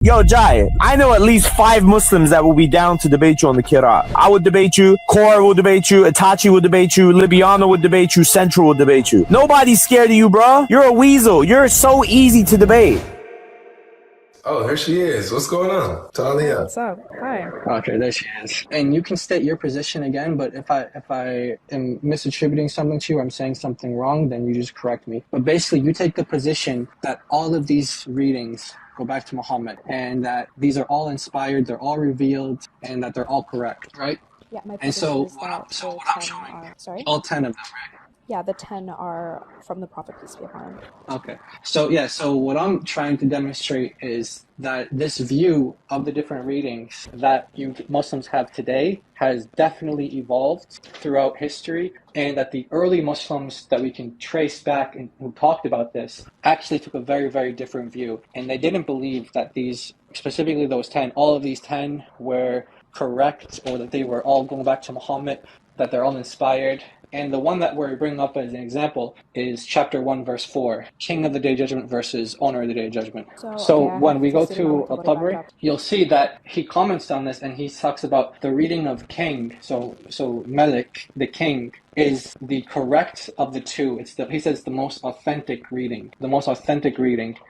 Yo, Jai, I know at least 5 Muslims that will be down to debate you on the qiraat. I would debate you, Korra will debate you, Itachi will debate you, Libiano would debate you, Central will debate you. Nobody's scared of you, bro. You're a weasel. You're so easy to debate. Oh, here she is. What's going on? Talia. What's up? Hi. Okay, there she is. And you can state your position again, but if I am misattributing something to you, or I'm saying something wrong, then you just correct me. But basically, you take the position that all of these readings go back to Muhammad, and that these are all inspired, they're all revealed, and that they're all correct, right? Yeah, my And position so is that what I'm the 10 showing, are... Sorry? all 10 of them, right? Yeah, the 10 are from the Prophet, peace be upon him. Okay. So what I'm trying to demonstrate is that this view of the different readings that you Muslims have today has definitely evolved throughout history, and that the early Muslims that we can trace back and who talked about this actually took a very, very different view. And they didn't believe that these, specifically those 10, all of these 10 were correct, or that they were all going back to Muhammad, that they're all inspired. And the one that we're bringing up as an example is chapter 1, verse 4, King of the Day of Judgment versus Owner of the Day of Judgment. So okay, when we go to to Al-Tabari, you'll see that he comments on this, and he talks about the reading of king. So Malik, the king, is the correct of the two. He says the most authentic reading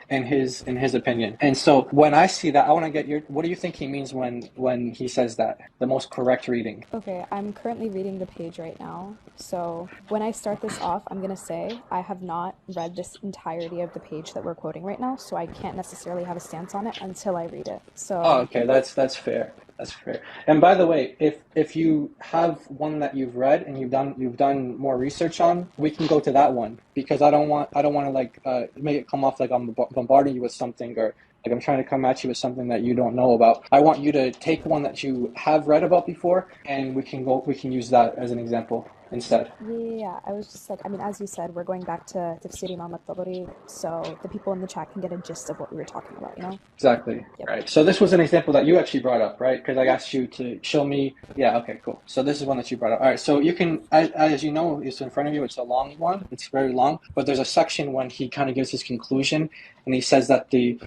in his opinion. And so when I see that, I want to get what do you think he means when he says that, the most correct reading? Okay, I'm currently reading the page right now. So when I start this off, I'm going to say I have not read this entirety of the page that we're quoting right now, so I can't necessarily have a stance on it until I read it. So Oh, okay, that's fair. That's fair. And by the way, if you have one that you've read and you've done more research on, we can go to that one, because I don't want to like make it come off like I'm bombarding you with something, or like I'm trying to come at you with something that you don't know about. I want you to take one that you have read about before, and we can use that as an example instead. yeah, I was just like, I mean, as you said, we're going back to Tafsir Imam al-Tabari, so the people in the chat can get a gist of what we were talking about, you know? Exactly. Yep. Right. So this was an example that you actually brought up, right? Because I asked you to show me. Yeah. Okay. Cool. So this is one that you brought up. All right. So you can, as you know, it's in front of you. It's a long one. It's very long. But there's a section when he kind of gives his conclusion, and he says that the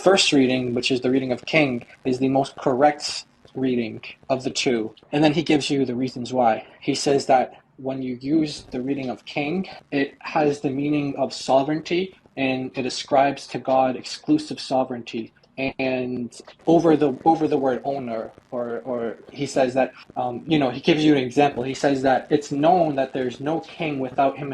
first reading, which is the reading of King, is the most correct reading of the two. And then he gives you the reasons why. He says that when you use the reading of King, it has the meaning of sovereignty, and it ascribes to God exclusive sovereignty. And over the word owner, or he says that he gives you an example. He says that it's known that there's no king without him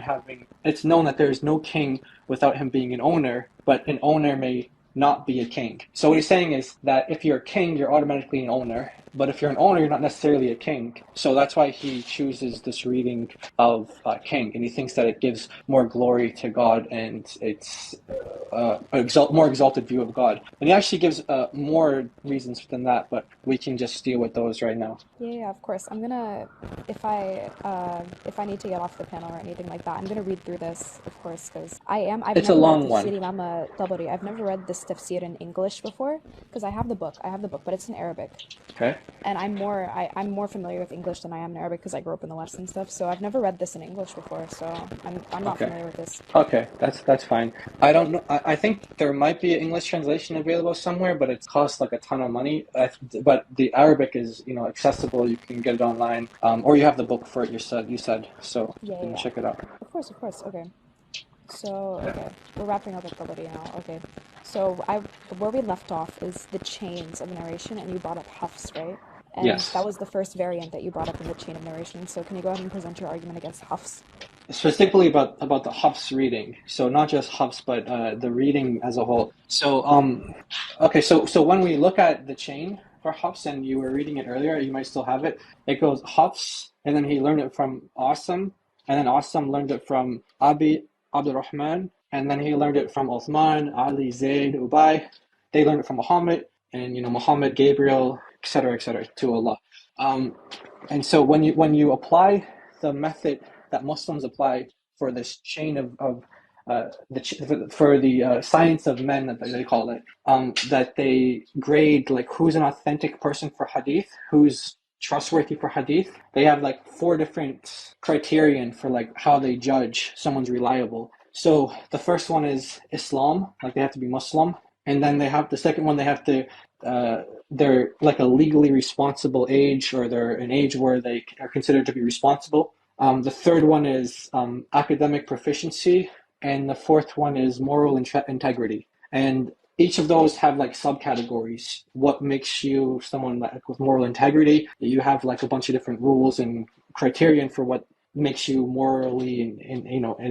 being an owner, but an owner may not be a king. So what he's saying is that if you're a king, you're automatically an owner. But if you're an owner, you're not necessarily a king. So that's why he chooses this reading of king, and he thinks that it gives more glory to God, and it's more exalted view of God. And he actually gives more reasons than that, but we can just deal with those right now. Yeah, of course. I'm gonna, if I need to get off the panel or anything like that, I'm gonna read through this, of course, because It's a long one. I've never read this tafsir in English before, because I have the book, but it's in Arabic. Okay. And I'm more familiar with English than I am in Arabic, because I grew up in the West and stuff. So I've never read this in English before, so I'm not familiar with this. Okay, that's fine. I don't know. I think there might be an English translation available somewhere, but it costs like a ton of money. But the Arabic is accessible. You can get it online, or you have the book for it. You said so. Yeah, you can yeah. check it out. Of course. Okay. So, okay, we're wrapping up Al-Tabari now. Okay, so where we left off is the chains of narration, and you brought up Hafs, right? And Yes. that was the first variant that you brought up in the chain of narration. So can you go ahead and present your argument against Hafs? Specifically about the Hafs reading. So not just Hafs, but the reading as a whole. So okay. So when we look at the chain for Hafs, and you were reading it earlier, you might still have it. It goes Hafs, and then he learned it from Asim, and then Asim learned it from Abdurrahman, and then he learned it from Uthman, Ali, Zayd, Ubay. They learned it from Muhammad, and Muhammad, Gabriel, etc., to Allah. And so when you apply the method that Muslims apply for this chain of for the science of men, that they call it, that they grade like who's an authentic person for hadith, who's trustworthy for hadith. They have like 4 different criterion for like how they judge someone's reliable. So the first one is Islam, like they have to be Muslim, And then they have the second one, they have to, they're like a legally responsible age, or they're an age where they are considered to be responsible. The third one is academic proficiency, and the fourth one is moral integrity. And each of those have like subcategories. What makes you someone like with moral integrity? You have like a bunch of different rules and criterion for what makes you morally and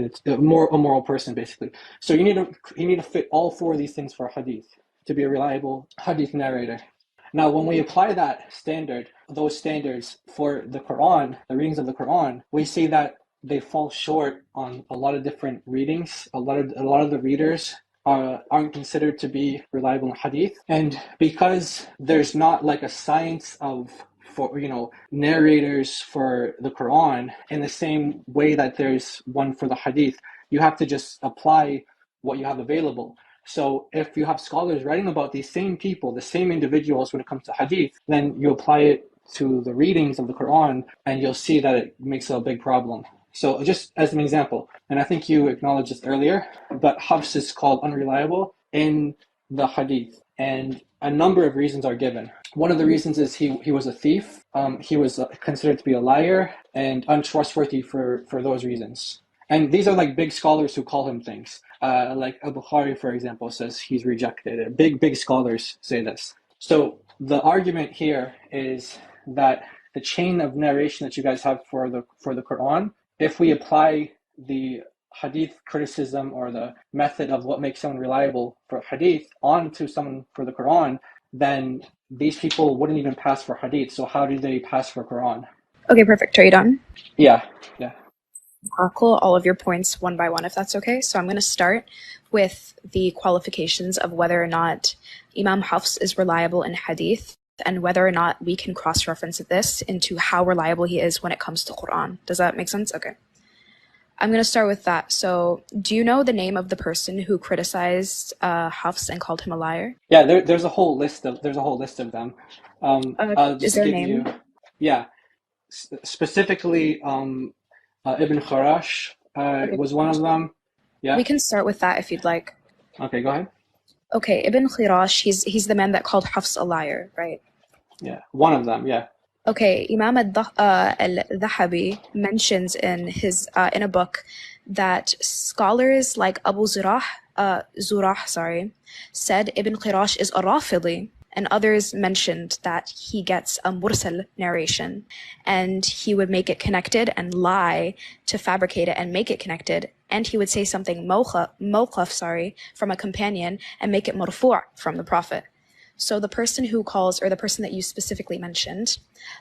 it's a moral person basically. So you need to fit all four of these things for hadith to be a reliable hadith narrator. Now, when we apply those standards for the Quran, the readings of the Quran, we see that they fall short on a lot of different readings. A lot of the readers aren't considered to be reliable in hadith, and because there's not like a science for narrators for the Quran in the same way that there's one for the hadith, you have to just apply what you have available. So if you have scholars writing about these same people, the same individuals when it comes to hadith, then you apply it to the readings of the Quran and you'll see that it makes a big problem. So just as an example, and I think you acknowledged this earlier, but Hafs is called unreliable in the hadith, and a number of reasons are given. One of the reasons is he was a thief. He was considered to be a liar and untrustworthy for those reasons. And these are like big scholars who call him things. Like Al-Bukhari, for example, says he's rejected. Big scholars say this. So the argument here is that the chain of narration that you guys have for the Quran, if we apply the hadith criticism or the method of what makes someone reliable for hadith onto someone for the Quran, then these people wouldn't even pass for hadith. So how do they pass for Quran? Okay, perfect. Are you done? Yeah. Tackle all of your points one by one, if that's okay. So I'm going to start with the qualifications of whether or not Imam Hafs is reliable in hadith, and whether or not we can cross-reference this into how reliable he is when it comes to Quran. Does that make sense? Okay. I'm going to start with that. So do you know the name of the person who criticized Hafs and called him a liar? Yeah, there's a whole list of them. I'll just is there a give name? you, yeah, specifically Ibn Kharash was one of them. Yeah. We can start with that if you'd like. Okay, go ahead. Okay, Ibn Khirash, he's the man that called Hafs a liar, right? Yeah, one of them, yeah. Okay, Imam al-Dhahabi mentions in a book that scholars like Abu Zurah, said Ibn Khirash is a Rafidi, and others mentioned that he gets a mursal narration, and he would make it connected and lie to fabricate it and make it connected, and he would say something mawqaf, from a companion and make it marfu' from the Prophet. So the person that you specifically mentioned,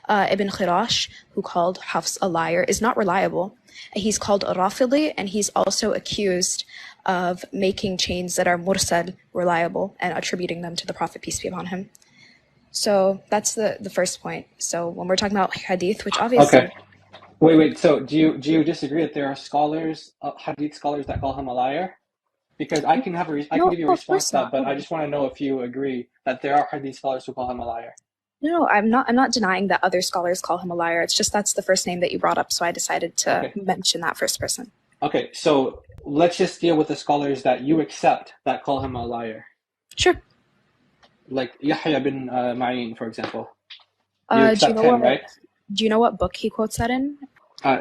Ibn Khirash, who called Hafs a liar, is not reliable. He's called a Rafidi, and he's also accused of making chains that are mursal reliable and attributing them to the Prophet, peace be upon him. So that's the first point. So when we're talking about hadith, which obviously... Okay. Wait. So do you disagree that there are scholars, hadith scholars, that call him a liar? Because I can give you a response to that, but I just want to know if you agree that there are hadith scholars who call him a liar. No, I'm not denying that other scholars call him a liar. It's just that's the first name that you brought up, so I decided to mention that first person. Okay, so let's just deal with the scholars that you accept that call him a liar. Sure. Like Yahya bin Ma'in, for example. You accept him, right? Do you know what book he quotes that in?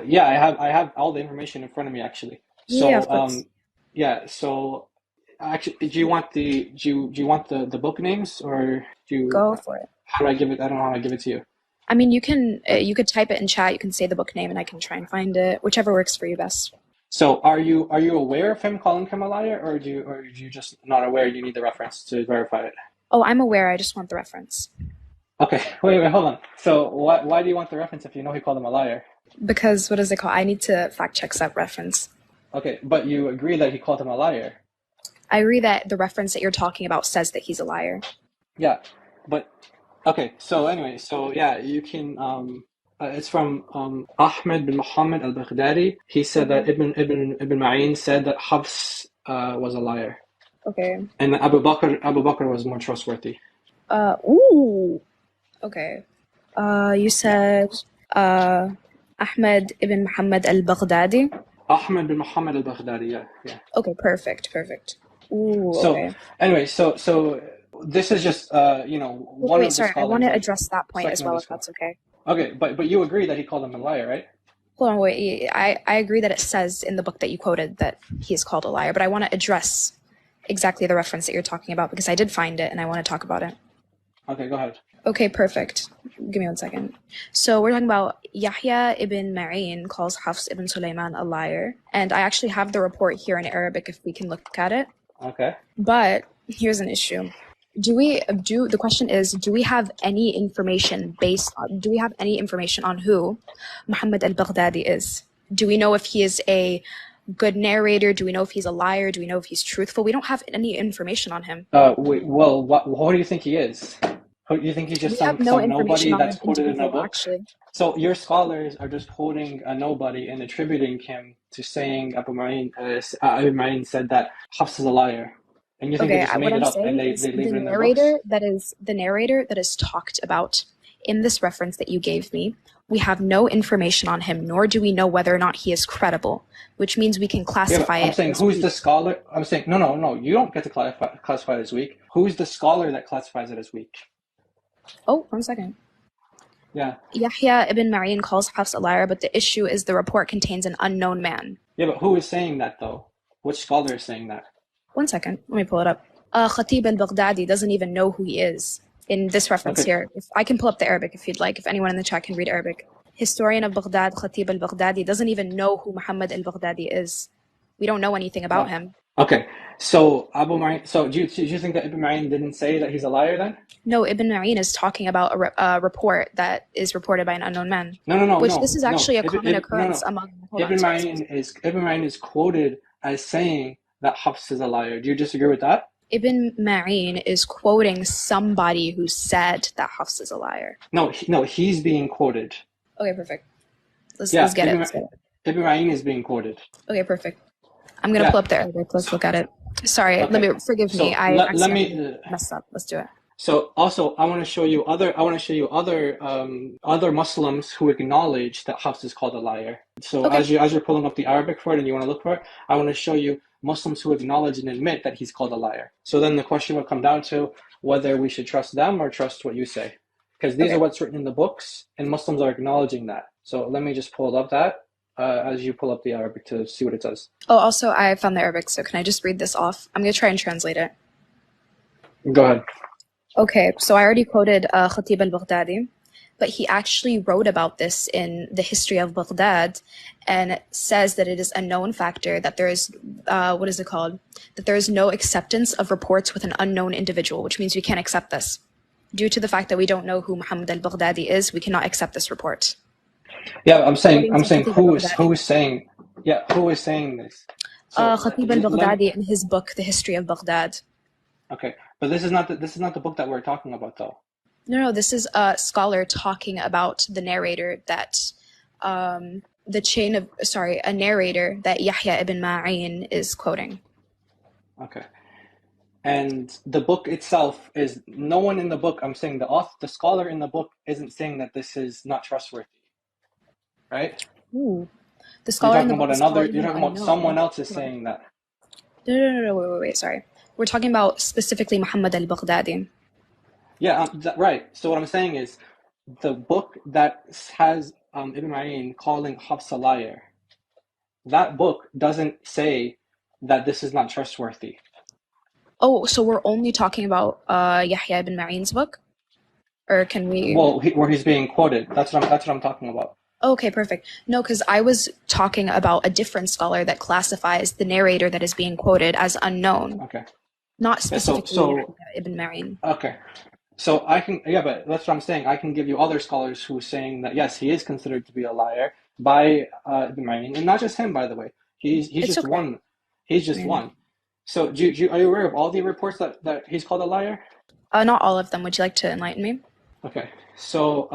Yeah, I have all the information in front of me actually. So yeah, of course. So actually, do you want the book names, or do you go for it? How do I give it? I don't know how I give it to you. I mean, you could type it in chat. You can say the book name, and I can try and find it, whichever works for you best. So, are you aware of him calling him a liar, or do you just not aware? You need the reference to verify it. Oh, I'm aware. I just want the reference. Okay, wait, hold on. So, why do you want the reference if you know he called him a liar? Because what is it called? I need to fact check that reference. Okay, but you agree that he called him a liar. I agree that the reference that you're talking about says that he's a liar. Yeah, but okay. So anyway, yeah, you can. It's from Ahmed bin Muhammad al-Baghdadi. He said that Ibn Ma'in said that Hafs was a liar. Okay. And Abu Bakr was more trustworthy. Ooh. Okay. You said Ahmed ibn Muhammad al-Baghdadi. Ahmed bin Muhammad al-Baghdadi. Yeah. Okay. Perfect. Ooh, So okay. anyway, so this is just one Wait, of the sorry. I want scholars to that address that point as second of well, the if scholar. that's okay. Okay, but you agree that he called him a liar, right? Hold on, wait. I agree that it says in the book that you quoted that he is called a liar, but I want to address exactly the reference that you're talking about because I did find it and I want to talk about it. Okay, go ahead. Okay, perfect. Give me 1 second. So we're talking about Yahya ibn Ma'in calls Hafs ibn Sulaiman a liar. And I actually have the report here in Arabic if we can look at it. Okay. But here's an issue. The question is, do we have any information on who Muhammad al-Baghdadi is? Do we know if he is a good narrator? Do we know if he's a liar? Do we know if he's truthful? We don't have any information on him. Well, what do you think he is? Who, you think he's just We have no some information nobody on that's an quoted in a individual, book? actually. So your scholars are just quoting a nobody and attributing him to saying Abu Ma'in said that Hafs is a liar, and you think they Okay, just what made it I'm up and saying is they leave it in their books? the narrator that is talked about in this reference that you gave me. We have no information on him, nor do we know whether or not he is credible, which means we can Yeah, but classify I'm it saying as who's weak. the scholar? I'm saying no. You don't get to classify it as weak. Who's the scholar that classifies it as weak? Oh, 1 second. Yeah. Yahya ibn Ma'in calls Hafs a liar, but the issue is the report contains an unknown man. Yeah, but who is saying that though? Which scholar is saying that? 1 second, let me pull it up. Khatib al-Baghdadi doesn't even know who he is in this reference Okay. here. If I can pull up the Arabic if you'd like, if anyone in the chat can read Arabic. Historian of Baghdad, Khatib al-Baghdadi, doesn't even know who Muhammad al-Baghdadi is. We don't know anything about him. Okay. So Abu Ma'in. So do you think that Ibn Ma'in didn't say that he's a liar then? No, Ibn Ma'in is talking about a report that is reported by an unknown man. No. Which this is actually a common No. occurrence among. Hold on, Ibn sorry. Ma'in is quoted as saying that Hafs is a liar. Do you disagree with that? Ibn Ma'in is quoting somebody who said that Hafs is a liar. No, he's being quoted. Okay, perfect. Let's Yeah, get it. Let's get it. Ibn Ma'in is being quoted. Okay, perfect. I'm gonna Yeah. pull up the Arabic. Let's look at it. Sorry, Okay. forgive me. So I let me. accidentally messed up. Let's do it. So also, I want to show you other Muslims who acknowledge that Hafs is called a liar. So Okay. as you're pulling up the Arabic for it and you want to look for it, I want to show you Muslims who acknowledge and admit that he's called a liar. So then the question would come down to whether we should trust them or trust what you say, because these Okay. are what's written in the books, and Muslims are acknowledging that. So let me just pull up that as you pull up the Arabic to see what it says. Oh, also, I found the Arabic, so can I just read this off? I'm gonna try and translate it. Go ahead. Okay, so I already quoted Khatib al-Baghdadi, but he actually wrote about this in the history of Baghdad and says that it is a known factor that there is, what is it called? That there is no acceptance of reports with an unknown individual, which means we can't accept this. Due to the fact that we don't know who Muhammad al-Baghdadi is, we cannot accept this report. Yeah, I'm saying Khatib who al-Baghdadi. is saying this? So Khatib let me. al-Baghdadi in his book, The History of Baghdad. Okay, but this is not the book that we're talking about though. No, this is a scholar talking about the narrator that, a narrator that Yahya ibn Ma'in is quoting. Okay, and the book itself is no one in the book. I'm saying the scholar in the book isn't saying that this is not trustworthy, right? Ooh. The scholar in the book is calling You're him talking about unknown. someone else is saying that. No, wait, sorry. We're talking about specifically Muhammad al-Baghdadi. Yeah, right. So what I'm saying is, the book that has Ibn Ma'in calling Hafs a liar, that book doesn't say that this is not trustworthy. Oh, so we're only talking about Yahya ibn Ma'in's book? Or can we... Well, where he's being quoted. That's what I'm talking about. Okay, perfect. No, because I was talking about a different scholar that classifies the narrator that is being quoted as unknown. Okay. Not specifically Yahya ibn Ma'in. Okay. So but that's what I'm saying. I can give you other scholars who are saying that yes, he is considered to be a liar by Ibn Ma'in, and not just him, by the way. He's just okay. one. He's just one. So are you aware of all the reports that he's called a liar? Not all of them. Would you like to enlighten me? Okay. So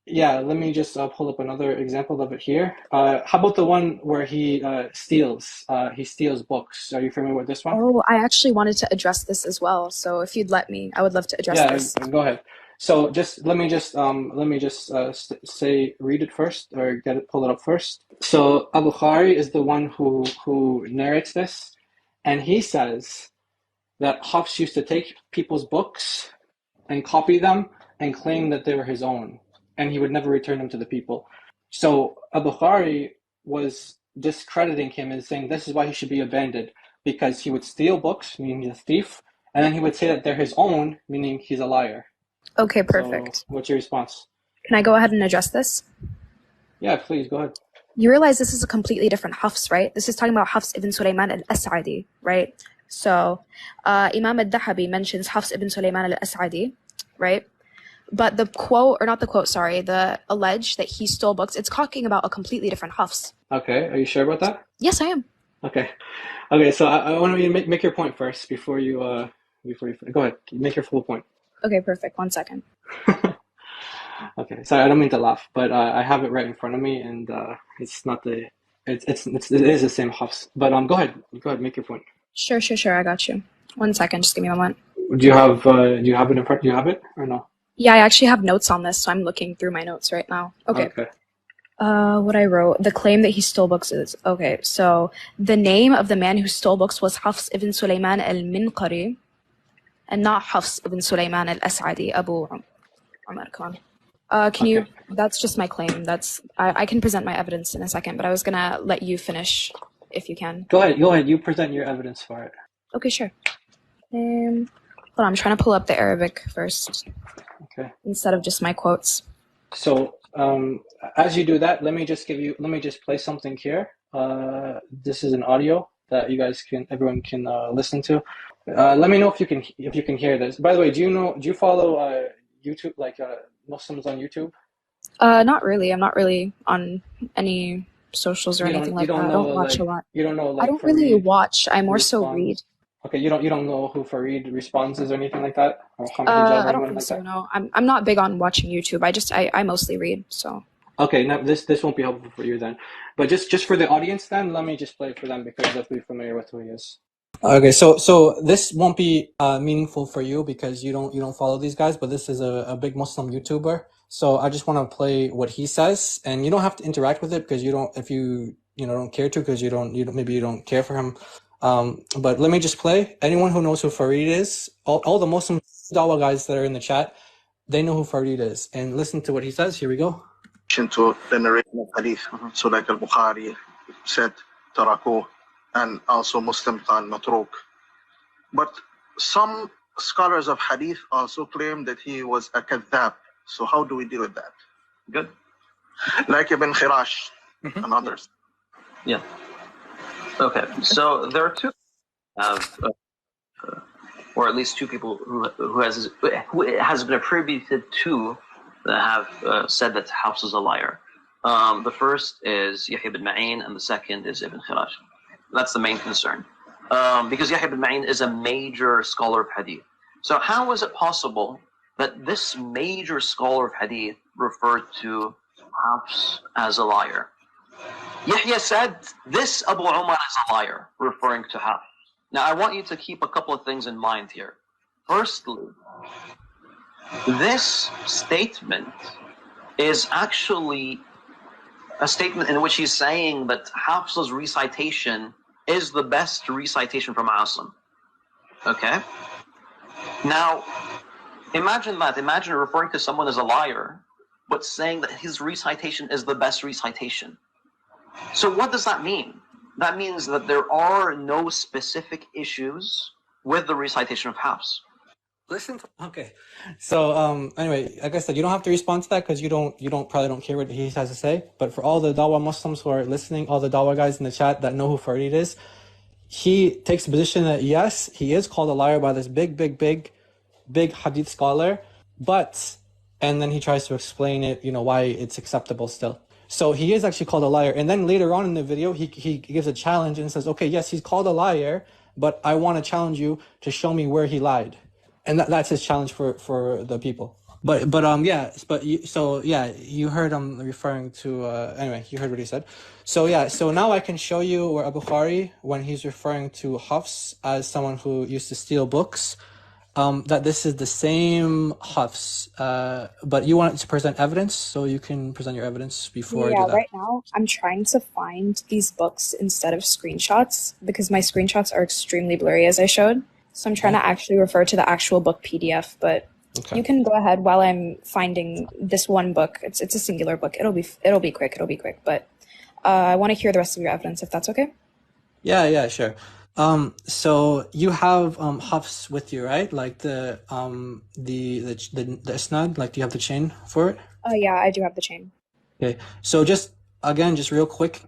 let me just pull up another example of it here. How about the one where he steals? He steals books. Are you familiar with this one? Oh, I actually wanted to address this as well. So if you'd let me, I would love to address this. Yeah, go ahead. So let me just read it first or pull it up first. So Al-Bukhari is the one who narrates this, and he says that Hafs used to take people's books and copy them and claim that they were his own, and he would never return them to the people. So Al-Bukhari was discrediting him and saying this is why he should be abandoned, because he would steal books, meaning he's a thief, and then he would say that they're his own, meaning he's a liar. Okay, perfect. So what's your response? Can I go ahead and address this? Yeah, please, go ahead. You realize this is a completely different Hafs, right? This is talking about Hafs ibn Sulaiman al-As'adi, right? So Imam al-Dahabi mentions Hafs ibn Sulaiman al-As'adi, right? But the quote, or not the quote, sorry, the alleged that he stole books, it's talking about a completely different Hafs. Okay, are you sure about that? Yes, I am. Okay, so I want you to make your point first before you go ahead, make your full point. Okay, perfect. 1 second. Okay, sorry, I don't mean to laugh, but I have it right in front of me, and it's not the it is the same Hafs. But go ahead, make your point. Sure, I got you. 1 second, just give me a moment. Do you have it in front? Do you have it or no? Yeah, I actually have notes on this, so I'm looking through my notes right now. Okay. What I wrote, the claim that he stole books is, okay, so the name of the man who stole books was Hafs ibn Sulaiman al-Minqari, and not Hafs ibn Sulaiman al-As'adi, Abu Umar Khan. That's just my claim. I can present my evidence in a second, but I was gonna let you finish if you can. Go ahead, you present your evidence for it. Okay, sure. Hold on, I'm trying to pull up the Arabic first. Okay. Instead of just my quotes. So, as you do that, let me just play something here. This is an audio that everyone can listen to. Let me know if you can hear this. By the way, do you follow YouTube, like Muslims on YouTube? Not really. I'm not really on any socials or anything like that. I don't watch a lot. You don't know, like, I don't really watch. I more so read. Okay, you don't know who Farid responds is or anything like that? Or I don't think so, no. I'm not big on watching YouTube. I mostly read, so. Okay, now this won't be helpful for you then. But just for the audience then, let me just play it for them because they'll be familiar with who he is. Okay, so this won't be meaningful for you because you don't follow these guys, but this is a big Muslim YouTuber. So I just want to play what he says, and you don't have to interact with it because if you don't care to, because maybe you don't care for him. But let me just play. Anyone who knows who Farid is, all the Muslim Dawah guys that are in the chat, they know who Farid is. And listen to what he says. Here we go. To the narration of Hadith. So like Al-Bukhari said, Taraku, and also Muslim Khan Matruk. But some scholars of Hadith also claim that he was a kadhab. So how do we deal with that? Good. Like Ibn Khirash and others. Yeah. Okay, so there are two, or at least two people who has been attributed to that have said that Hafs is a liar. The first is Yahya ibn Ma'in, and the second is Ibn Khirash. That's the main concern, because Yahya ibn Ma'in is a major scholar of Hadith. So how is it possible that this major scholar of Hadith referred to Hafs as a liar? Yahya said, this Abu Umar is a liar, referring to Hafs. Now, I want you to keep a couple of things in mind here. Firstly, this statement is actually a statement in which he's saying that Hafs's recitation is the best recitation from Asim. Okay? Now, imagine that. Imagine referring to someone as a liar, but saying that his recitation is the best recitation. So what does that mean? That means that there are no specific issues with the recitation of Hafs. Okay. So anyway, like I said, you don't have to respond to that because you probably don't care what he has to say. But for all the Dawah Muslims who are listening, all the Dawah guys in the chat that know who Farid is, he takes the position that yes, he is called a liar by this big Hadith scholar, and then he tries to explain it, why it's acceptable still. So he is actually called a liar. And then later on in the video, he gives a challenge and says, okay, yes, he's called a liar, but I want to challenge you to show me where he lied. And that's his challenge for the people. You heard him referring to, anyway, you heard what he said. So now I can show you where Al-Bukhari, when he's referring to Hafs as someone who used to steal books, that this is the same Hafs, but you want to present evidence, so you can present your evidence before I do that. Yeah, right now I'm trying to find these books instead of screenshots because my screenshots are extremely blurry, as I showed. So I'm trying to actually refer to the actual book PDF, but Okay. you can go ahead while I'm finding this one book. It's a singular book. It'll be quick. But I want to hear the rest of your evidence, if that's okay. Yeah, sure. So you have Hafs with you, right? Like the isnad, like do you have the chain for it? Yeah, I do have the chain. Okay. So just real quick,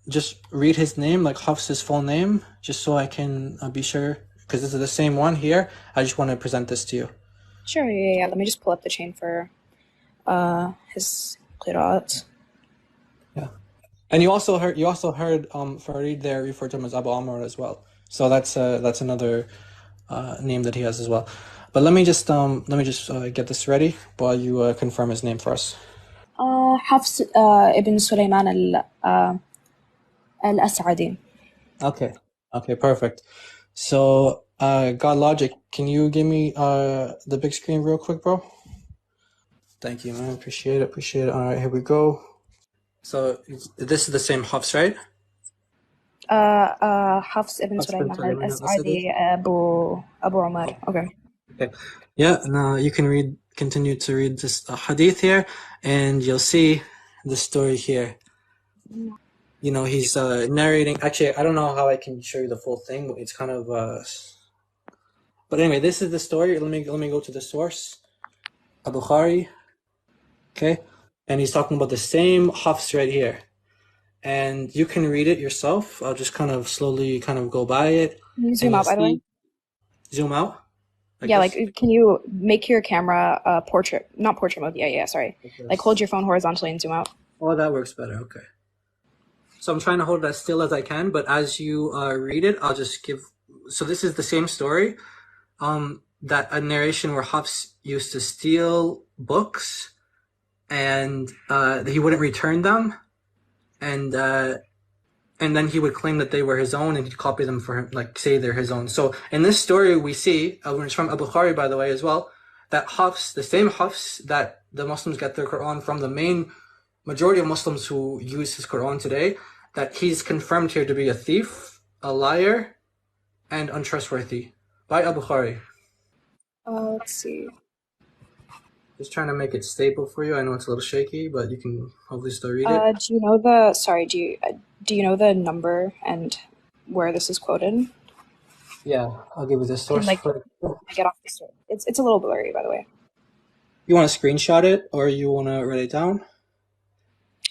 just read his name, like Hafs' full name, just so I can be sure, because this is the same one here. I just want to present this to you. Sure, yeah. Let me just pull up the chain for his qiraat. Yeah. And you also heard Farid there referred to him as Abu Amr as well. So that's another name that he has as well. But let me just get this ready while you confirm his name for us. Hafs ibn Sulaiman al-As'adi. Okay, perfect. So GodLogic, can you give me the big screen real quick, bro? Thank you, man. Appreciate it. All right, here we go. So this is the same Hafs, right? Hafs ibn Hafs ibn Sulaiman Sulaiman al-As'adi Abu Umar. Okay. Yeah, now you can continue to read this hadith here, and you'll see the story here. You know, he's narrating. Actually, I don't know how I can show you the full thing. It's kind of but anyway, this is the story. Let me go to the source, Bukhari. Okay, and he's talking about the same Hafs right here, and you can read it yourself. I'll just kind of slowly go by it. Can you zoom out, by the way? Zoom out? Yeah, like, can you make your camera not portrait mode? Yeah, sorry. Like, hold your phone horizontally and zoom out. Oh, that works better. Okay. So I'm trying to hold it as still as I can, but as you read it, I'll just give. So this is the same story, that a narration where Hafs used to steal books, and he wouldn't return them, and then he would claim that they were his own, and he'd copy them for him, like say they're his own. So in this story, we see, it's from Bukhari, by the way, as well, that Hafs, the same Hafs that the Muslims get their Quran from, the main majority of Muslims who use his Quran today, that he's confirmed here to be a thief, a liar, and untrustworthy by Bukhari. Let's see. Just trying to make it stable for you. I know it's a little shaky, but you can hopefully still read it. Do you know do you know the number and where this is quoted? Yeah, I'll give you the source. Like, get off the story. It's a little blurry, by the way. You want to screenshot it, or you want to write it down?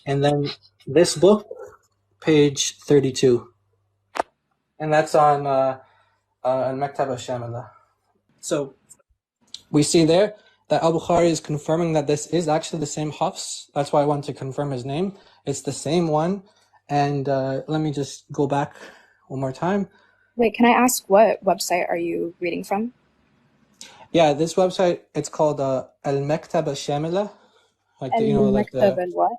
And then this book, page 32, and that's on Maktab al-Shamila. So we see there that Al-Bukhari is confirming that this is actually the same Hafs. That's why I want to confirm his name. It's the same one. And let me just go back one more time. Wait, can I ask what website are you reading from? Yeah, this website, it's called Al-Maktab al-Shamila. Like the, like the what?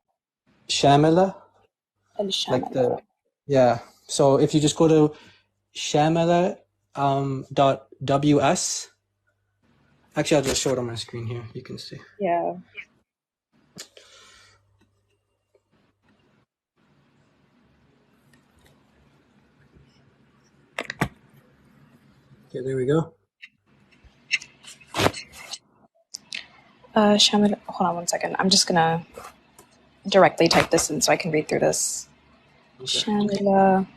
Shamila. Al-Shamila. Like the, yeah. So if you just go to Shamila .ws. Actually, I'll just show it on my screen here. You can see. Yeah. Okay, there we go. Shamila, hold on one second. I'm just gonna directly type this in so I can read through this. Okay. Shamila.ws.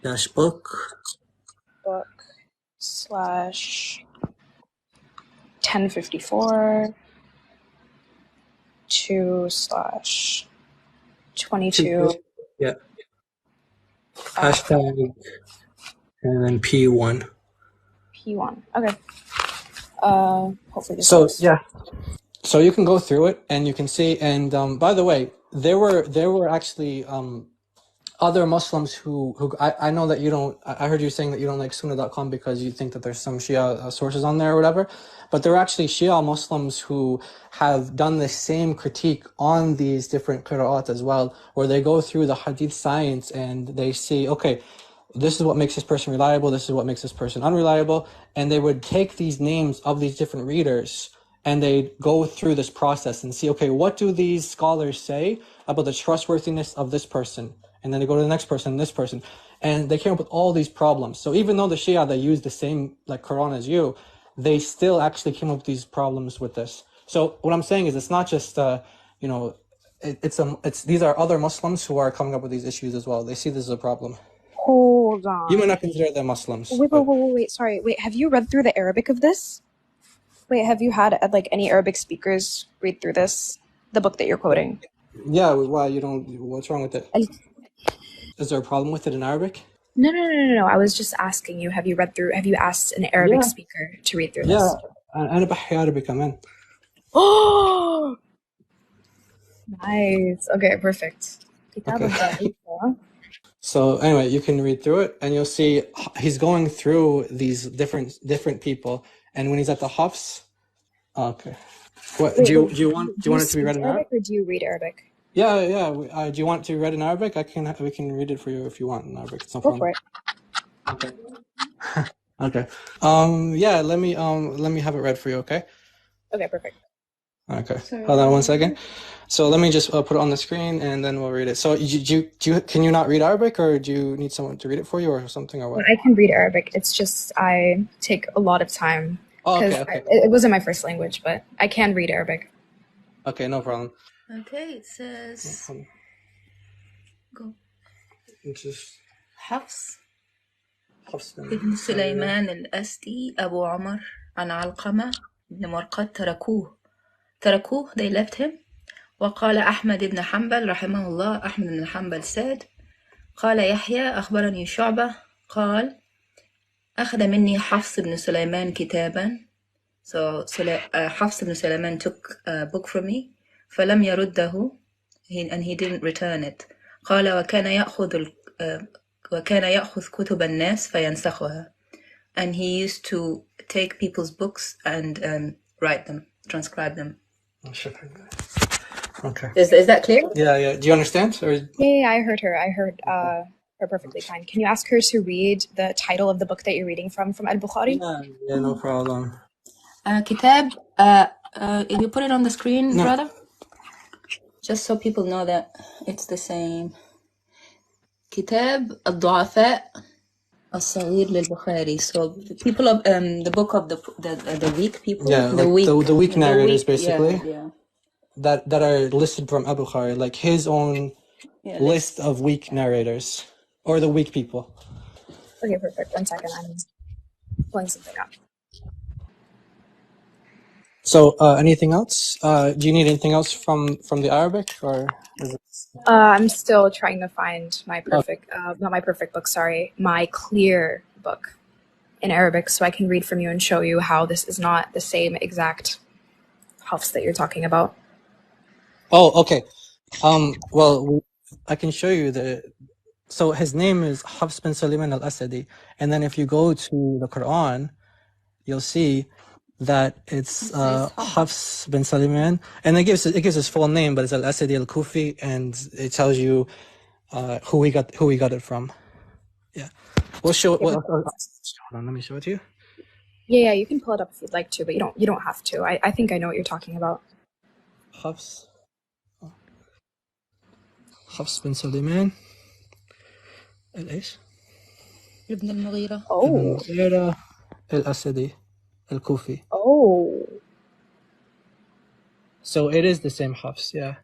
Dash book /1054 2/22. Yeah. Hashtag and then P1. P1. Okay. Hopefully this works. Yeah. So you can go through it and you can see. And by the way, there were actually other Muslims who I know that you don't. I heard you saying that you don't like Sunnah.com because you think that there's some Shia sources on there or whatever. But there are actually Shia Muslims who have done the same critique on these different qiraat as well, where they go through the hadith science and they see, okay, this is what makes this person reliable, this is what makes this person unreliable, and they would take these names of these different readers and they go through this process and see, okay, what do these scholars say about the trustworthiness of this person? And then they go to the next person, this person. and they came up with all these problems. So even though the Shia, they use the same like Quran as you, they still actually came up with these problems with this. So what I'm saying is, it's not just you know, it's these are other Muslims who are coming up with these issues as well. They see this as a problem. Hold You might on. not consider them Muslims. Wait. Sorry. Wait, have you read through the Arabic of this? Wait, have you had like any Arabic speakers read through this, the book that you're quoting? Yeah, why you don't? What's wrong with it? I- Is there a problem with it in Arabic? No. I was just asking you, have you asked an Arabic Yeah. speaker to read through Yeah, this? أنا بحكي عربي كمان. Oh, nice. Okay, perfect. Okay. So anyway, you can read through it, and you'll see he's going through these different people, and when he's at the Hafs, okay. What Wait, do you want it to be speak read in Arabic? or do you read Arabic? Yeah. Do you want it to be read in Arabic? We can read it for you if you want in Arabic. It's no Go problem. for it. Okay. Yeah. Let me have it read for you. Okay. Okay, perfect. Okay. Hold on one second. So let me just put it on the screen, and then we'll read it. So can you not read Arabic, or do you need someone to read it for you, or something, or what? I can read Arabic. It's just I take a lot of time Oh, because okay. it wasn't my first language, but I can read Arabic. Okay, no problem. Okay, it says, go. حفص ابن سليمان الأسدي أبو عمر عن علقمة بن مرقد تركوه they left him. وقال أحمد بن حنبل رحمه الله, أحمد بن حنبل said, قال يحيى أخبرني شعبة قال أخذ مني حفص بن سليمان كتابا. So Hafs ibn Sulaiman took a book from me, فلم يرده, and he didn't return it. قال وكان يأخذ كتب الناس فينسخها, and he used to take people's books and write them, transcribe them. Okay. Is that clear? Yeah. Do you understand? Or Yeah, I heard her. I heard her perfectly fine. Can you ask her to read the title of the book that you're reading from Al-Bukhari? yeah, no problem. Kitab, you put it on the screen, brother? Just so people know that it's the same. كتاب الضعفاء الصغير للبخاري. So the people of the book of the weak people. Yeah, the weak narrators, basically. Yeah. That are listed from Abu Bukhari, like his own list of weak narrators, or the weak people. Okay, perfect. 1 second. I'm pulling something up. So, anything else? Do you need anything else from the Arabic, or is it... I'm still trying to find my perfect, not my perfect book, sorry, my clear book in Arabic, so I can read from you and show you how this is not the same exact Hafs that you're talking about. Oh, okay. Well, I can show you so his name is Hafs bin Sulaiman al-Asadi, and then if you go to the Quran, you'll see that it's Hafs bin Sulaiman, and it gives his full name, but it's al-Asadi al-Kufi, and it tells you who we got it from. Yeah, we'll show it. Hold on, let me show it to you. Yeah, you can pull it up if you'd like to, but you don't have to. I think I know what you're talking about. Hafs bin Sulaiman ايش؟ ابن المغيرة. Oh. ابن المغيرة الأسدي الكوفي. Oh. So it is the same Hafs, yeah.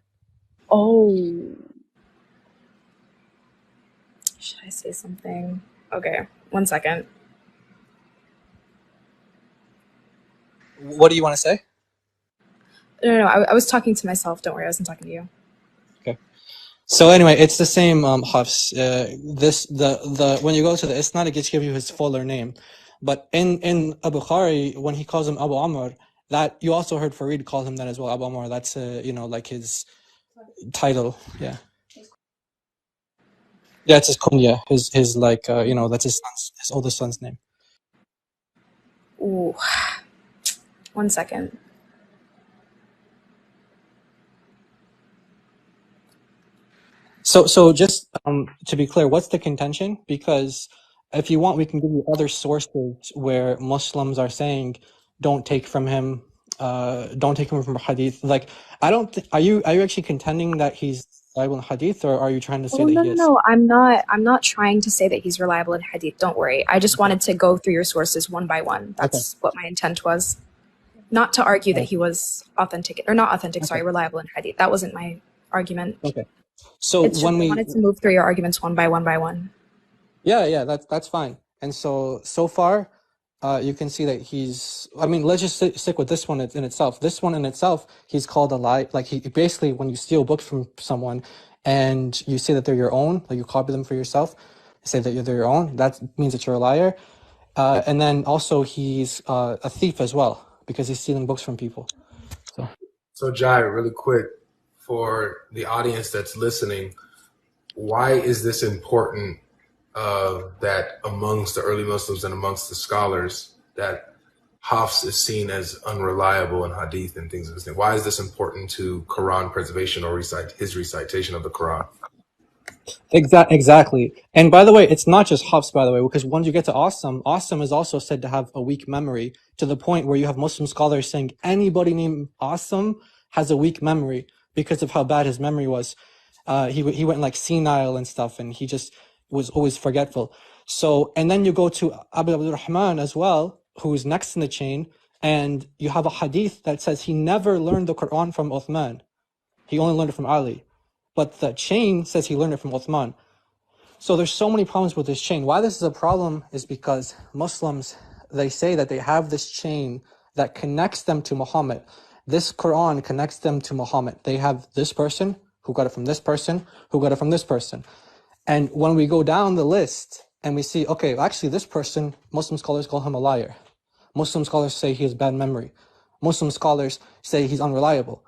Oh. Should I say something? Okay, 1 second. What do you want to say? No, I was talking to myself. Don't worry, I wasn't talking to you. Okay. So anyway, it's the same Hafs. When you go to the Isnad, it gives you his fuller name. But in Abu Bukhari, when he calls him Abu Amr, that you also heard Farid call him that as well, Abu Amr. That's like his title. Yeah. Yeah, it's his kunya. His like that's his oldest son's name. Ooh. 1 second. So just to be clear, what's the contention? Because if you want, we can give you other sources where Muslims are saying, don't take from him from Hadith. Like, I don't think, are you actually contending that he's reliable in hadith, or are you trying to say Oh, that no, he no, is? no. I'm not trying to say that he's reliable in hadith. Don't worry. I just wanted to go through your sources one by one. Okay. That's what my intent was. Not to argue that he was authentic or not authentic, Okay. sorry, reliable in hadith. That wasn't my argument. Okay. So It's just when I we, wanted to move through your arguments one by one by one. yeah, that's fine. And so far, you can see that he's. I mean, let's just stick with this one in itself. This one in itself, he's called a lie. Like he basically, when you steal books from someone, and you say that they're your own, like you copy them for yourself, say that they're your own. That means that you're a liar. And then also he's a thief as well because he's stealing books from people. So Jai, really quick, for the audience that's listening, why is this important that amongst the early Muslims and amongst the scholars that Hafs is seen as unreliable in hadith and things of this thing? Why is this important to Quran preservation or his recitation of the Quran? Exactly. And by the way, it's not just Hafs, by the way, because once you get to Asim is also said to have a weak memory, to the point where you have Muslim scholars saying anybody named Asim has a weak memory because of how bad his memory was. He went like senile and stuff, and he just was always forgetful. So, and then you go to Abu Abdul Rahman as well, who's next in the chain, and you have a hadith that says he never learned the Quran from Uthman. He only learned it from Ali. But the chain says he learned it from Uthman. So there's so many problems with this chain. Why this is a problem is because Muslims, they say that they have this chain that connects them to Muhammad. This Quran connects them to Muhammad. They have this person who got it from this person, who got it from this person. And when we go down the list and we see, okay, actually this person, Muslim scholars call him a liar. Muslim scholars say he has bad memory. Muslim scholars say he's unreliable.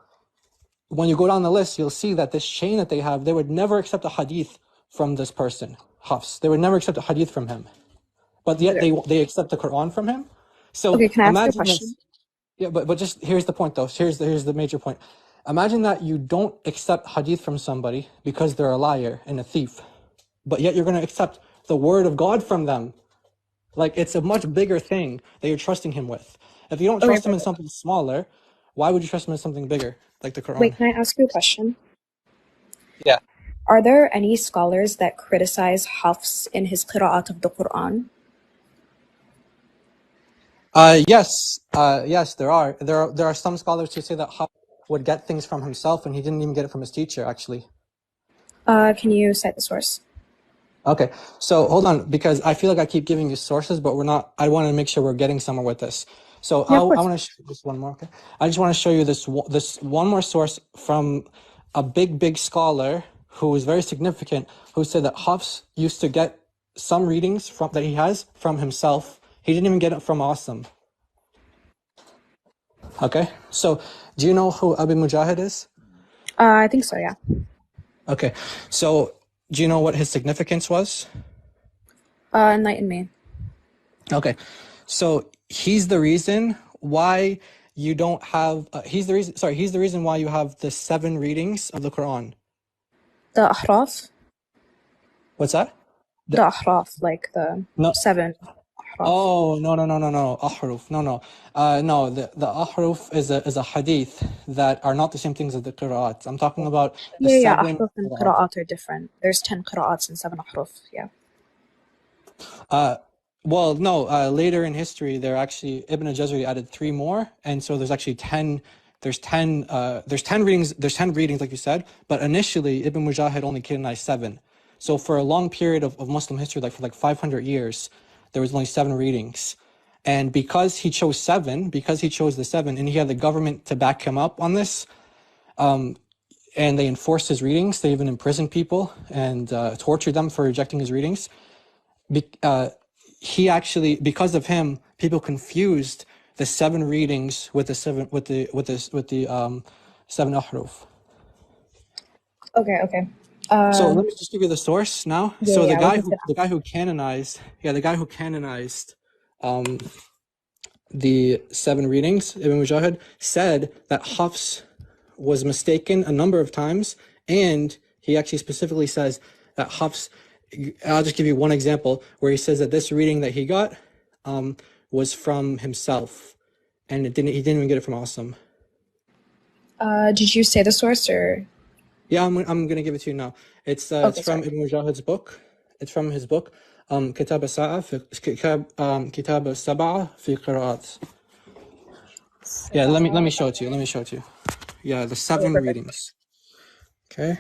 When you go down the list, you'll see that this chain that they have, they would never accept a hadith from this person, Hafs. They would never accept a hadith from him. But yet they accept the Quran from him. So Okay, can I ask you a imagine question? this. Yeah, but just here's the point though. Here's the major point. Imagine that you don't accept hadith from somebody because they're a liar and a thief, but yet you're going to accept the word of God from them. Like, it's a much bigger thing that you're trusting him with. If you don't Okay, trust him in perfect. something smaller, why would you trust him in something bigger, like the Quran? Wait, can I ask you a question? Yeah. Are there any scholars that criticize Hafs in his qiraat of the Quran? Yes, there are. There are some scholars who say that Hafs would get things from himself, and he didn't even get it from his teacher, actually. Can you cite the source? Okay, so hold on, because I feel like I keep giving you sources, but we're not. I want to make sure we're getting somewhere with this. So Yeah, of I course. want to show you this one more. Okay, I just want to show you this one more source from a big scholar who is very significant, who said that Hafs used to get some readings from that he has from himself. He didn't even get it from Asim. Okay, so do you know who Abi Mujahid is? I think so, yeah. Okay, so do you know what his significance was? Enlighten me. Okay, so he's the reason why you don't have. He's the reason. Sorry, he's the reason why you have the 7 readings of the Quran. The ahraf? What's that? The ahraf, like the No. 7 ahraf. Oh no. Ahruf. No. The ahruf is a hadith that are not the same things as the qiraat. I'm talking about the Yeah, 7 ahraf and qiraat. qiraat are different. There's 10 qiraats and 7 ahraf, yeah. Well, no. Later in history, there actually Ibn al-Jazari added 3 more, and so there's actually 10. There's 10 readings. There's 10 readings, like you said. But initially, Ibn Mujahid only canonized 7. So for a long period of Muslim history, like for 500 years, there was only 7 readings. And because he chose the 7, and he had the government to back him up on this, and they enforced his readings. They even imprisoned people and tortured them for rejecting his readings. He actually, because of him, people confused the 7 readings with the 7 7 ahruf. Okay. So let me just give you the source now. Yeah, So yeah, the guy who canonized the 7 readings, Ibn Mujahid, said that Hafs was mistaken a number of times, and he actually specifically says that Hafs. I'll just give you one example where he says that this reading that he got was from himself, and he didn't even get it from Asim. Did you say the source or? Yeah, I'm gonna give it to you now. It's Okay, from sorry. Ibn Mujahid's book. It's from his book, Kitab Sab'a fi Qiraat. Yeah, let me show it to you. Let me show it to you. Yeah, the 7 perfect. readings. Okay.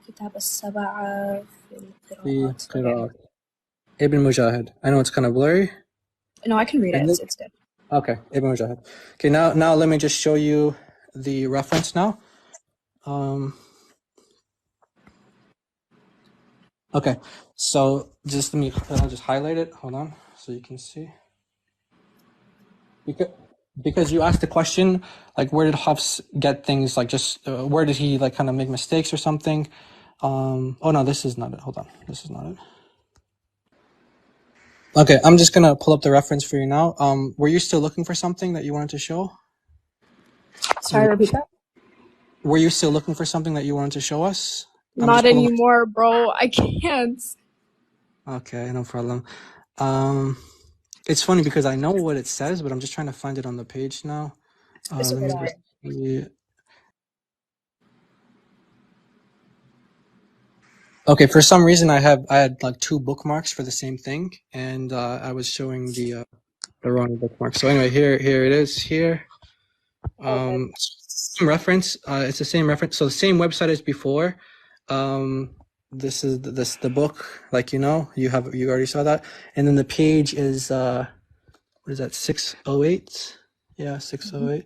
كتاب السبعة في Fi القراءات. Okay. Qiraat. Ibn Mujahid. I know it's kind of blurry. No, I can read it. And It's good. Okay, Ibn Mujahid. Okay, now let me just show you the reference now. Okay, so I'll just highlight it. Hold on, so you can see. Because you asked the question, like, where did Hafs get things, like, just where did he, like, kind of make mistakes or something? Oh no, this is not it. Hold on, this is not it. Okay, I'm just gonna pull up the reference for you now. Were you still looking for something that you wanted to show? Sorry, repeat that? Were you still looking for something that you wanted to show us? Not anymore, bro. I can't. Okay, no problem. It's funny because I know what it says, but I'm just trying to find it on the page now. It's Let okay, me don't just worry. see. Okay, for some reason I had like 2 bookmarks for the same thing, and I was showing the wrong bookmark. So anyway, here it is here. Same reference. It's the same reference. So the same website as before. This is the book, like, you already saw that, and then the page is what is that, 608? Yeah, 608.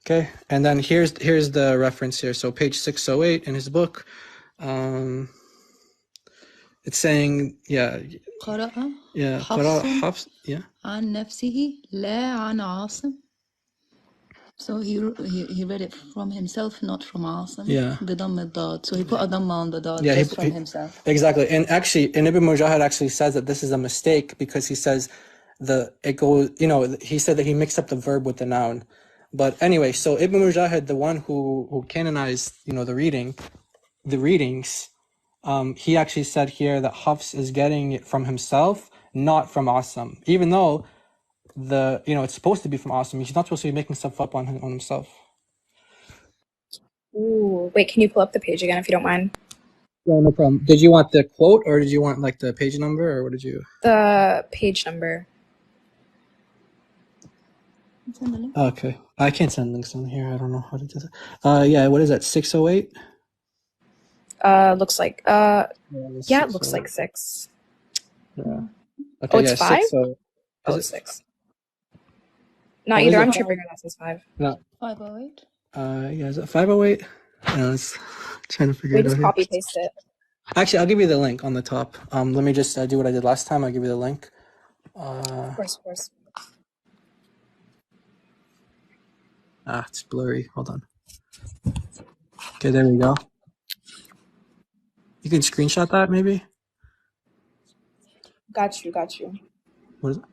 Okay, and then here's the reference here. So page 608 in his book. It's saying, قرأ قراءة حفص حفص, عن نفسه لا عن عاصم. So he read it from himself, not from Asim. بضم الضاد. So he put a dhamma on the dad just from himself. Exactly. And actually, and Ibn Mujahid actually says that this is a mistake because he says he said that he mixed up the verb with the noun. But anyway, so Ibn Mujahid, the one who canonized, the readings, he actually said here that Hafs is getting it from himself, not from Asim. Even though it's supposed to be from Asim, he's not supposed to be making stuff up on himself. Ooh, wait, can you pull up the page again if you don't mind? Yeah, no problem. Did you want the quote or did you want like the page number, or what did you? The page number. Okay, I can't send links on here. I don't know how to do that. Yeah, what is that? 608. Looks like it looks like 6. Yeah. Okay. Oh, it's 5. Is it's 6. Not either. I'm tripping. That says 5. No. 508. Yeah, is it 508? I was trying to figure We it out. just copy paste it. Actually, I'll give you the link on the top. Let me just do what I did last time. I'll give you the link. Of course. It's blurry. Hold on. Okay, there we go. You can screenshot that, maybe? Got you. What is it?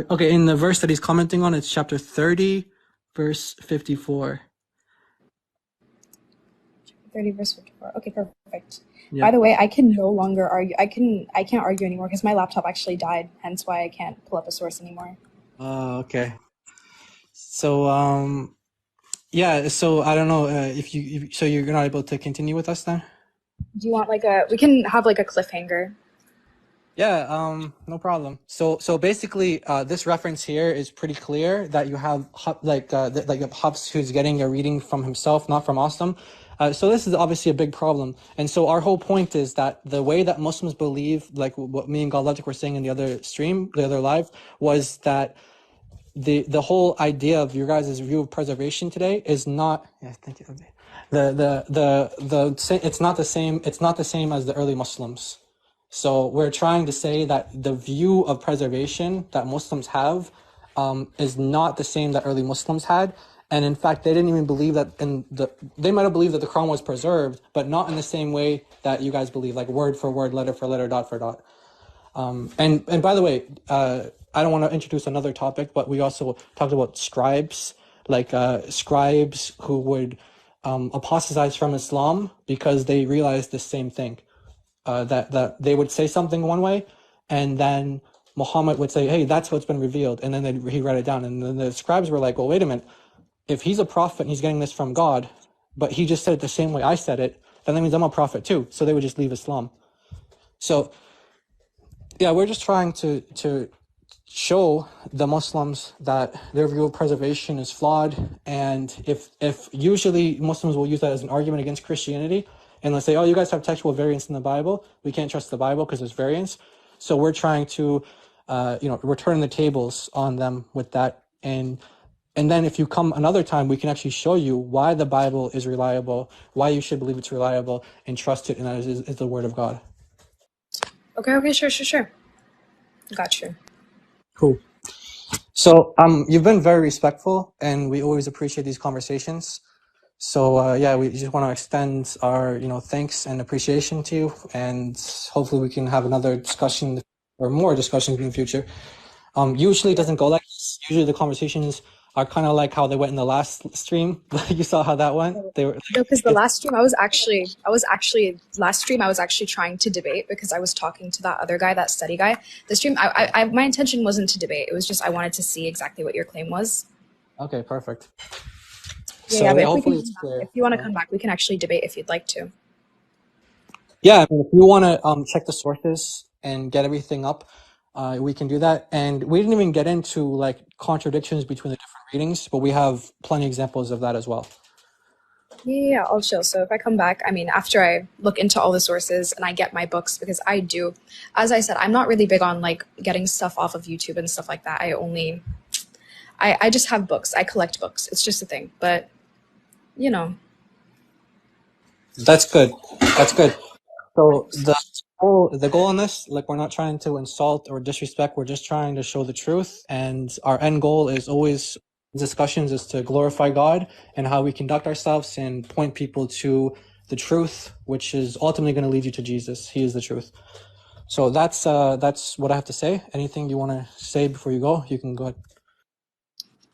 Okay, in the verse that he's commenting on, it's chapter 30, verse 54. 30 verse 54. Okay, perfect. Yeah. By the way, I can no longer argue. I can't argue anymore because my laptop actually died. Hence why I can't pull up a source anymore. Okay. So yeah. So I don't know if you're not able to continue with us then. Do you want we can have like a cliffhanger? Yeah, no problem. So basically, this reference here is pretty clear that you have Hafs who's getting a reading from himself, not from Asim. So this is obviously a big problem. And so our whole point is that the way that Muslims believe, like what me and GodLogic were saying in the other stream, the other live, was that the whole idea of your guys' view of preservation today is not. Yeah, thank you. It's not the same as the early Muslims. So we're trying to say that the view of preservation that Muslims have is not the same that early Muslims had. And in fact, they didn't even believe that they might have believed that the Quran was preserved, but not in the same way that you guys believe, like word for word, letter for letter, dot for dot. And by the way, I don't want to introduce another topic, but we also talked about scribes, like scribes who would apostatize from Islam because they realized the same thing. That they would say something one way, and then Muhammad would say, hey, that's what's been revealed. And then he read it down. And then the scribes were like, well, wait a minute. If he's a prophet and he's getting this from God, but he just said it the same way I said it, then that means I'm a prophet too. So they would just leave Islam. So yeah, we're just trying to show the Muslims that their view of preservation is flawed. And if usually Muslims will use that as an argument against Christianity, and they'll say, oh, you guys have textual variance in the Bible. We can't trust the Bible because there's variance. So we're trying to, we're turning the tables on them with that. And then if you come another time, we can actually show you why the Bible is reliable, why you should believe it's reliable and trust it, and that is the word of God. Okay, sure. Got you. Cool. So you've been very respectful, and we always appreciate these conversations. So yeah, we just want to extend our thanks and appreciation to you, and hopefully we can have another discussion or more discussions in the future. Usually it doesn't go like this. Usually the conversations are kind of like how they went in the last stream. You saw how that went. They were No, because the last stream I was actually trying to debate because I was talking to that other guy, that study guy. The stream, my intention wasn't to debate. It was just I wanted to see exactly what your claim was. okay. Perfect. Yeah, So but hopefully it's clear. if you want to come back, we can actually debate if you'd like to. Yeah, I mean, if you want to check the sources and get everything up, we can do that. And we didn't even get into like contradictions between the different readings, but we have plenty of examples of that as well. Yeah, I'll chill. So if I come back, I mean, after I look into all the sources and I get my books, because I do, as I said, I'm not really big on like getting stuff off of YouTube and stuff like that. I just have books. I collect books. It's just a thing. But, That's good. That's good. So the goal in this, like, we're not trying to insult or disrespect. We're just trying to show the truth, and our end goal is always discussions is to glorify God and how we conduct ourselves and point people to the truth, which is ultimately going to lead you to Jesus. He is the truth. So that's what I have to say. Anything you want to say before you go, you can go ahead.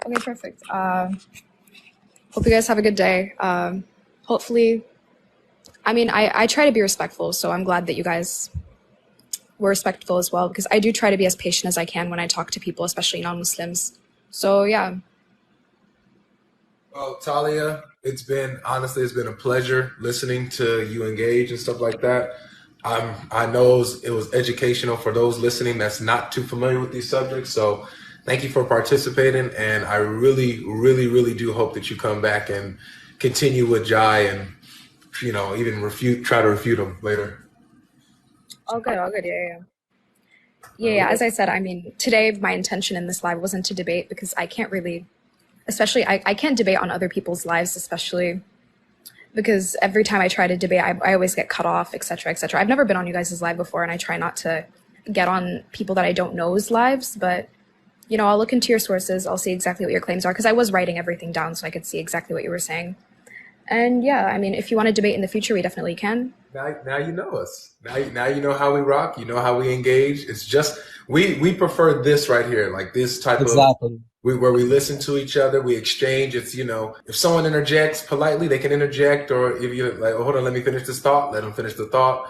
Okay, perfect. Hope you guys have a good day. Hopefully, I mean, I try to be respectful, so I'm glad that you guys were respectful as well, because I do try to be as patient as I can when I talk to people, especially non-Muslims. So, yeah. Well, Talia, it's been a pleasure listening to you engage and stuff like that. I know it was educational for those listening that's not too familiar with these subjects. So thank you for participating. And I really, really, really do hope that you come back and continue with Jai and, even try to refute them later. All good. Yeah, as I said, I mean, today my intention in this live wasn't to debate because I can't really, especially, I can't debate on other people's lives, especially because every time I try to debate, I always get cut off, etc., etc. I've never been on you guys' live before, and I try not to get on people that I don't know's lives, but, I'll look into your sources. I'll see exactly what your claims are, because I was writing everything down so I could see exactly what you were saying. And yeah, I mean, if you want to debate in the future, we definitely can. Now you know us. Now you know how we rock. You know how we engage. It's just we prefer this right here, like this type of where we listen to each other, we exchange. It's if someone interjects politely, they can interject, or if you're like, oh, hold on, let me finish this thought. Let them finish the thought.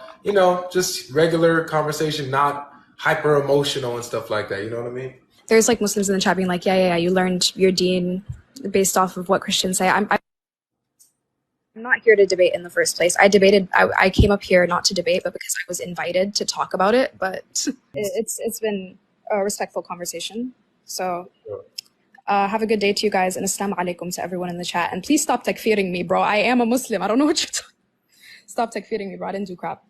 Just regular conversation, not hyper emotional and stuff like that. You know what I mean? There's like Muslims in the chat being like, yeah, you learned your deen based off of what Christians say. I'm not here to debate in the first place. I came up here not to debate, but because I was invited to talk about it. But it's been a respectful conversation. So have a good day to you guys, and assalamu alaikum to everyone in the chat. And please stop takfiring me, bro. I am a Muslim. I don't know what you're talking. Stop takfiring me, bro. I didn't do crap.